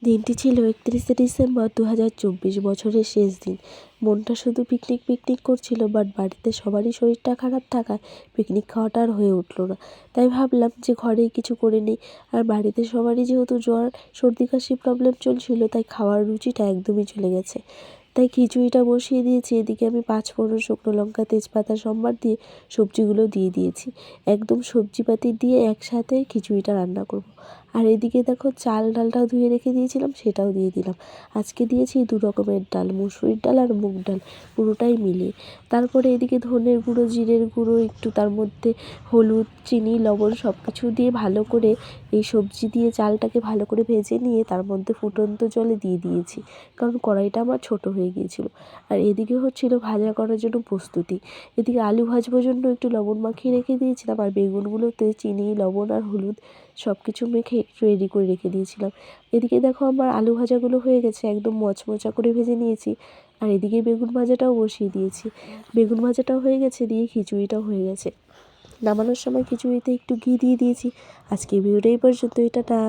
দিনটি ছিল 31শে ডিসেম্বর 2024, বছরের শেষ দিন। মনটা শুধু পিকনিক পিকনিক করছিল, বাট বাড়িতে সবারই শরীরটা খারাপ থাকায় পিকনিক খাওয়াটা আর হয়ে উঠলো না। তাই ভাবলাম যে ঘরেই কিছু করে নিই। আর বাড়িতে সবারই যেহেতু জ্বর, সর্দি কাশি প্রবলেম চলছিল, তাই খাওয়ার রুচিটা একদমই চলে গেছে। তাই খিচুড়িটা বসিয়ে দিয়েছি। এদিকে আমি 5 ফোড়ন, শুকনো লঙ্কা, তেজপাতা সম্বার দিয়ে সবজিগুলো দিয়ে দিয়েছি। একদম সবজিপাতি দিয়ে একসাথে খিচুড়িটা রান্না করব। আর এদিকে দেখো চাল ডালটাও ধুয়ে রেখে দিয়েছিলাম, সেটাও দিয়ে দিলাম। আজকে দিয়েছি 2 রকমের ডাল, মুসুরির ডাল আর মুগ ডাল, পুরোটাই মিলিয়ে। তারপরে এদিকে ধনের গুঁড়ো, জিরের গুঁড়ো, একটু তার মধ্যে হলুদ, চিনি, লবণ সব কিছু দিয়ে ভালো করে এই সবজি দিয়ে চালটাকে ভালো করে ভেজে নিয়ে তার মধ্যে ফুটন্ত জলে দিয়ে দিয়েছি, কারণ কড়াইটা আমার ছোট হয়ে গিয়েছিল। আর এদিকে হচ্ছিল ভাজা করার জন্য প্রস্তুতি। এদিকে আলু ভাজবার জন্য একটু লবণ মাখিয়ে রেখে দিয়েছিলাম, আর বেগুনগুলোতে চিনি, লবণ আর হলুদ সব কিছু মেখে একটু রেডি করে রেখে দিয়েছিলাম। এদিকে দেখো আমার আলু ভাজাগুলো হয়ে গেছে, একদম মচমচা করে ভেজে নিয়েছি। আর এদিকে বেগুন ভাজাটাও বসিয়ে দিয়েছি। বেগুন ভাজাটাও হয়ে গেছে, দিয়ে খিচুড়িটাও হয়ে গেছে। নামানোর সময় খিচুড়িতে একটু ঘি দিয়ে দিয়েছি। আজকে ভিডিওটা এই পর্যন্তই, টাটা।